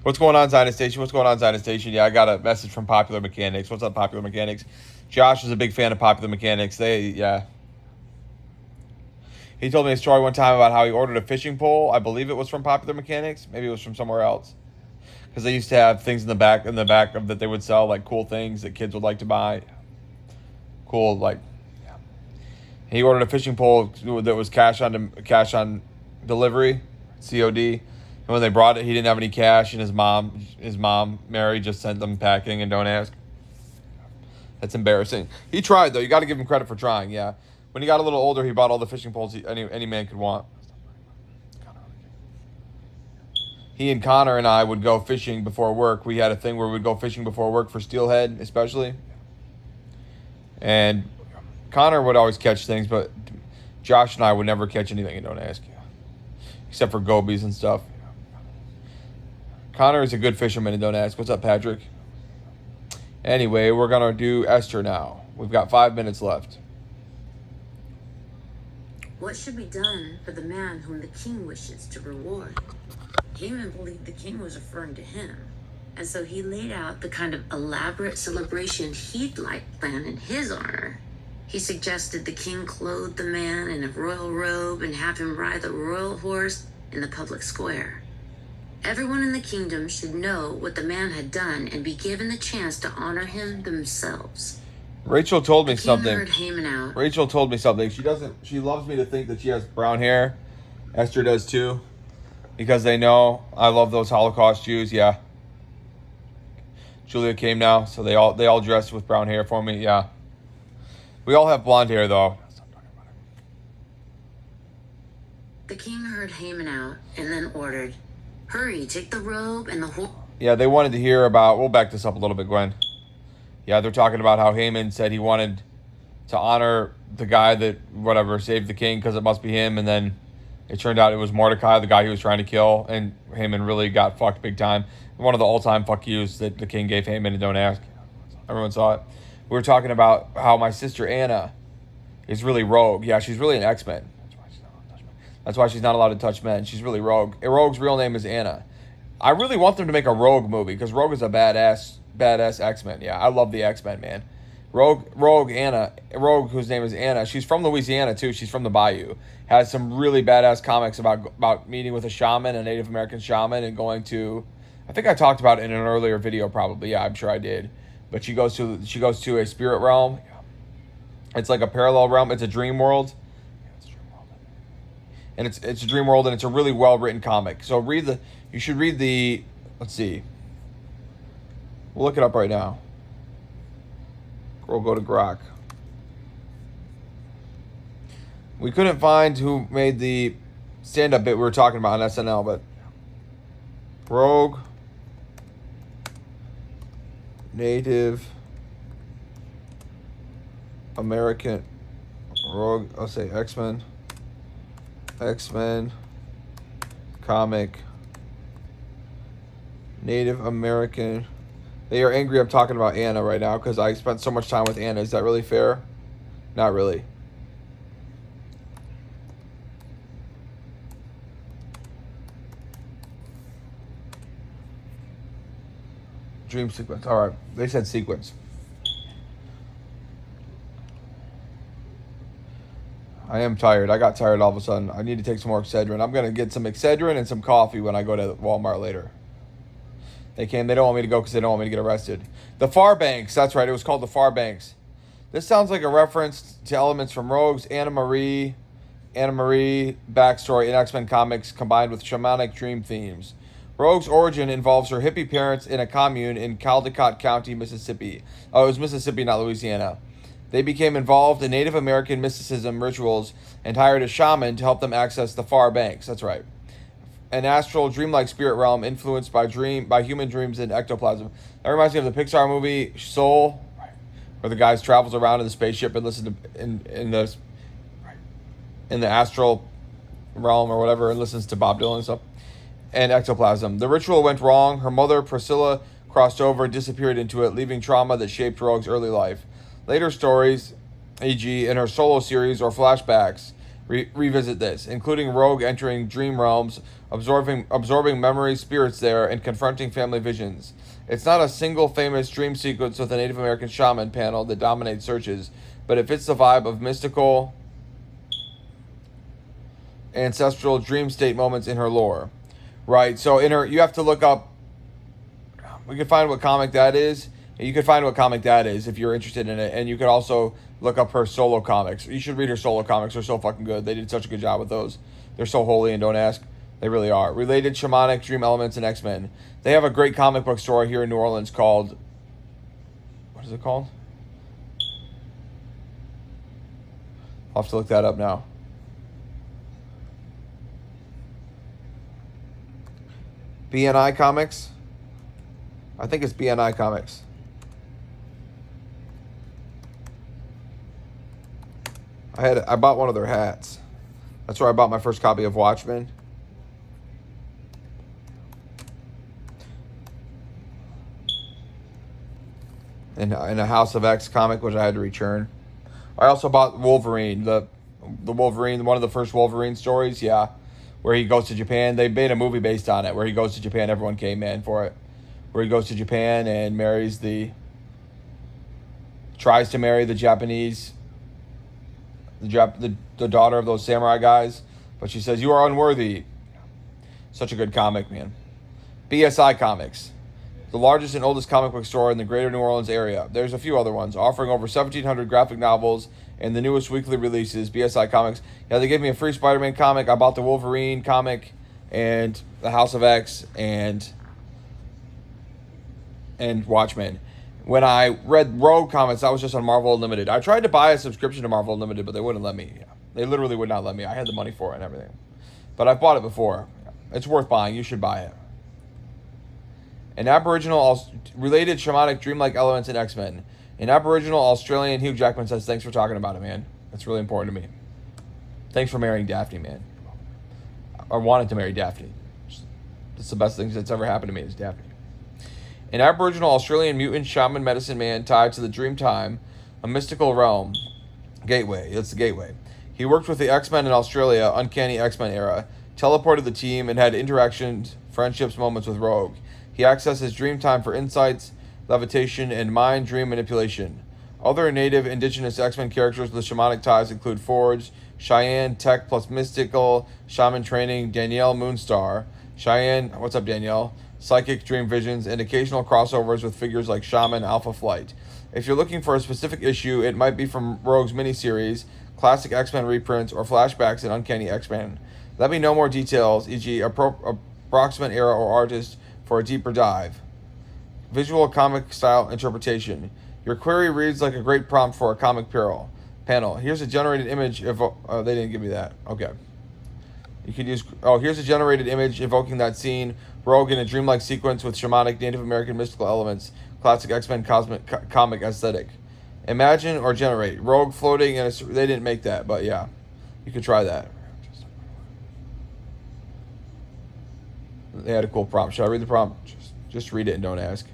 What's going on, Zion Station? What's going on, Zion Station? Yeah, I got a message from Popular Mechanics. What's up, Popular Mechanics? Josh is a big fan of Popular Mechanics. Yeah. He told me a story one time about how he ordered a fishing pole. I believe it was from Popular Mechanics. Maybe it was from somewhere else. Because they used to have things in the back of that they would sell, like cool things that kids would like to buy. Cool, like, yeah. He ordered a fishing pole that was cash on delivery, COD. And when they brought it, he didn't have any cash, and his mom, Mary, just sent them packing and don't ask. That's embarrassing. He tried, though. You got to give him credit for trying, yeah. When he got a little older, he bought all the fishing poles any man could want. He and Connor and I would go fishing before work. We had a thing where we'd go fishing before work for steelhead, especially. And Connor would always catch things, but Josh and I would never catch anything and don't ask. Except for gobies and stuff. Connor is a good fisherman and don't ask. What's up, Patrick? Anyway, we're going to do Esther now. We've got 5 minutes left. What should be done for the man whom the king wishes to reward? Haman believed the king was referring to him, and so he laid out the kind of elaborate celebration he'd like planned in his honor. He suggested the king clothe the man in a royal robe and have him ride the royal horse in the public square. Everyone in the kingdom should know what the man had done and be given the chance to honor him themselves. Rachel told me something. Heard Haman out. Rachel told me something. She loves me to think that she has brown hair. Esther does too. Because they know I love those Holocaust Jews, yeah. Julia came now, so they all dressed with brown hair for me, yeah. We all have blonde hair though. The king heard Haman out and then ordered, "Hurry, take the robe and the horse." Yeah, they wanted to hear about, we'll back this up a little bit, Gwen. Yeah, they're talking about how Haman said he wanted to honor the guy that, whatever, saved the king because it must be him. And then it turned out it was Mordecai, the guy he was trying to kill. And Haman really got fucked big time. One of the all-time fuck yous that the king gave Haman and don't ask. Everyone saw it. We were talking about how my sister Anna is really rogue. Yeah, she's really an X-Men. That's why she's not allowed to touch men. She's really rogue. Rogue's real name is Anna. I really want them to make a Rogue movie because Rogue is a badass X-Men. Yeah, I love the X-Men, man. Rogue Anna, whose name is Anna. She's from Louisiana too. She's from the Bayou. Has some really badass comics about meeting with a shaman, a Native American shaman, and going to. I think I talked about it in an earlier video, probably. Yeah, I'm sure I did. But she goes to a spirit realm. It's like a parallel realm. It's a dream world. And it's a dream world, and it's a really well written comic. So you should read the. Let's see. We'll look it up right now. We'll go to Grok. We couldn't find who made the stand-up bit we were talking about on SNL, but Rogue, Native American, Rogue, I'll say X-Men comic, Native American. They are angry I'm talking about Anna right now because I spent so much time with Anna. Is that really fair? Not really. Dream sequence. All right. They said sequence. I am tired. I got tired all of a sudden. I need to take some more Excedrin. I'm going to get some Excedrin and some coffee when I go to Walmart later. They don't want me to go because they don't want me to get arrested. The Farbanks, that's right, it was called the Farbanks. This sounds like a reference to elements from Rogue's Anna Marie backstory in X-Men comics combined with shamanic dream themes. Rogue's origin involves her hippie parents in a commune in Caldecott County, Mississippi. Oh, it was Mississippi, not Louisiana. They became involved in Native American mysticism rituals and hired a shaman to help them access the Farbanks, that's right. An astral, dreamlike spirit realm influenced by human dreams and ectoplasm. That reminds me of the Pixar movie Soul, where the guy travels around in the spaceship and listens to in the astral realm or whatever and listens to Bob Dylan and stuff. And ectoplasm. The ritual went wrong. Her mother Priscilla crossed over and disappeared into it, leaving trauma that shaped Rogue's early life. Later stories, e.g., in her solo series or flashbacks, revisit this, including Rogue entering dream realms, absorbing memory spirits there, and confronting family visions. It's not a single famous dream sequence with a Native American shaman panel that dominates searches, but it fits the vibe of mystical, ancestral dream state moments in her lore. Right, so in her, you have to look up, we can find what comic that is. You can find what comic that is if you're interested in it, and you could also look up her solo comics. You should read her solo comics. They're so fucking good. They did such a good job with those. They're so holy and don't ask. They really are. Related shamanic dream elements in X-Men. They have a great comic book store here in New Orleans called, what is it called? I'll have to look that up now. BNI Comics? I think it's BNI Comics. I bought one of their hats. That's where I bought my first copy of Watchmen. And a House of X comic, which I had to return. I also bought Wolverine, the Wolverine, one of the first Wolverine stories, yeah, where he goes to Japan. They made a movie based on it, where he goes to Japan. Everyone came in for it. Where he goes to Japan and tries to marry the Japanese, the daughter of those samurai guys, but she says, "You are unworthy." Such a good comic, man. BSI Comics, the largest and oldest comic book store in the greater New Orleans area. There's a few other ones, offering over 1,700 graphic novels and the newest weekly releases. BSI Comics. Yeah, they gave me a free Spider-Man comic. I bought the Wolverine comic and the House of X and Watchmen. When I read Rogue comics, I was just on Marvel Unlimited. I tried to buy a subscription to Marvel Unlimited, but they wouldn't let me. They literally would not let me. I had the money for it and everything. But I've bought it before. It's worth buying. You should buy it. An Aboriginal related shamanic dreamlike elements in X-Men. An Aboriginal Australian, Hugh Jackman says, "Thanks for talking about it, man. That's really important to me. Thanks for marrying Daphne, man. I wanted to marry Daphne. It's the best thing that's ever happened to me is Daphne." An Aboriginal Australian mutant shaman medicine man tied to the dream time, a mystical realm. Gateway. It's the gateway. He worked with the X-Men in Australia, Uncanny X-Men era, teleported the team, and had interactions, friendships, moments with Rogue. He accesses dream time for insights, levitation, and mind dream manipulation. Other native indigenous X-Men characters with shamanic ties include Forge, Cheyenne, Tech plus mystical shaman training, Danielle Moonstar. Cheyenne, what's up, Danielle? Psychic dream visions, and occasional crossovers with figures like Shaman, Alpha Flight. If you're looking for a specific issue, it might be from Rogue's miniseries, classic X-Men reprints, or flashbacks in Uncanny X-Men. Let me know more details, e.g. approximate era or artist, for a deeper dive. Visual comic style interpretation. Your query reads like a great prompt for a comic panel. Here's a generated image. They didn't give me that. Okay. You could use, here's a generated image evoking that scene. Rogue in a dreamlike sequence with shamanic Native American mystical elements. Classic X-Men comic aesthetic. Imagine or generate. Rogue floating in a... They didn't make that, but yeah. You could try that. They had a cool prompt. Should I read the prompt? Just read it and don't ask.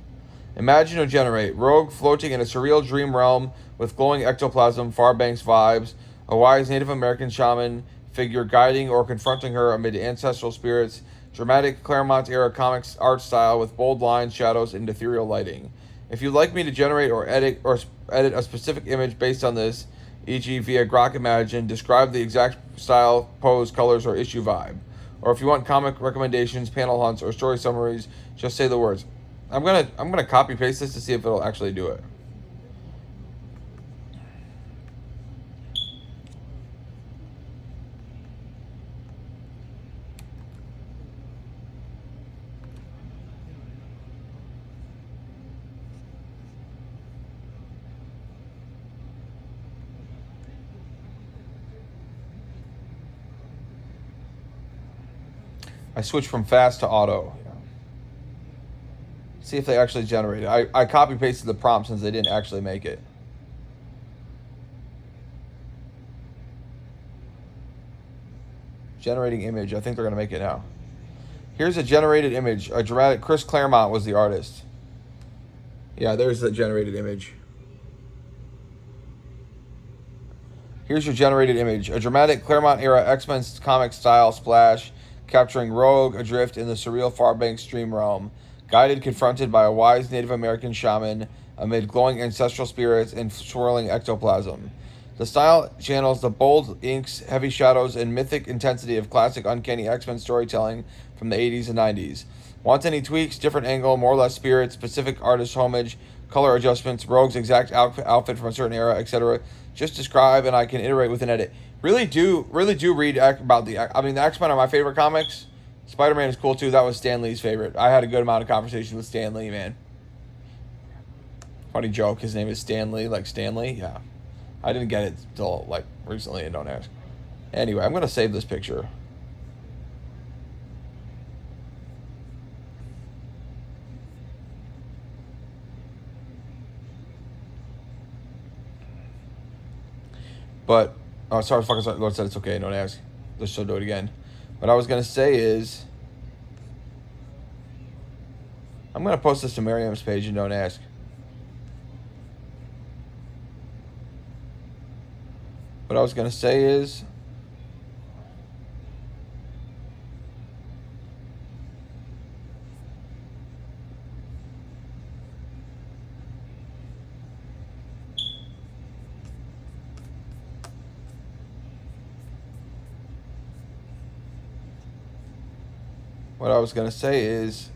Imagine or generate. Rogue floating in a surreal dream realm with glowing ectoplasm, Farbanks vibes. A wise Native American shaman figure guiding or confronting her amid ancestral spirits. Dramatic Claremont-era comics art style with bold lines, shadows, and ethereal lighting. If you'd like me to generate or edit a specific image based on this, e.g. via Grok Imagine, describe the exact style, pose, colors, or issue vibe. Or if you want comic recommendations, panel hunts, or story summaries, just say the words. I'm gonna copy paste this to see if it'll actually do it. I switched from fast to auto. See if they actually generate it. I copy pasted the prompt since they didn't actually make it. Generating image. I think they're going to make it now. Here's a generated image. A dramatic... Chris Claremont was the artist. Yeah, there's the generated image. Here's your generated image. A dramatic Claremont-era X-Men comic-style splash capturing Rogue adrift in the surreal Farbanks dream realm, guided, confronted by a wise Native American shaman amid glowing ancestral spirits and swirling ectoplasm. The style channels the bold inks, heavy shadows, and mythic intensity of classic Uncanny X-Men storytelling from the 80s and 90s. Want any tweaks, different angle, more or less spirit, specific artist homage, color adjustments, Rogue's exact outfit from a certain era, etc.? Just describe and I can iterate with an edit. Really do read about the X-Men are my favorite comics. Spider-Man is cool too. That was Stan Lee's favorite. I had a good amount of conversation with Stan Lee, man. Funny joke. His name is Stan Lee, like Stanley. Yeah. I didn't get it till like recently, and don't ask. Anyway, I'm going to save this picture. But, oh, sorry, Lord said it's okay, don't ask. Let's still do it again. What I was going to say is, I'm going to post this to Miriam's page and don't ask. What I was going to say is,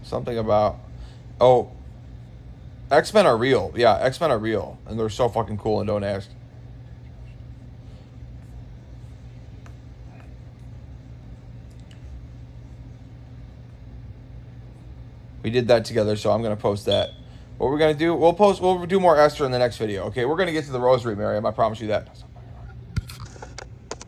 something about, oh, X-Men are real. Yeah, X-Men are real. And they're so fucking cool and don't ask. We did that together, so I'm going to post that. What we're going to do, we'll do more Esther in the next video, okay? We're going to get to the rosary, Miriam. I promise you that.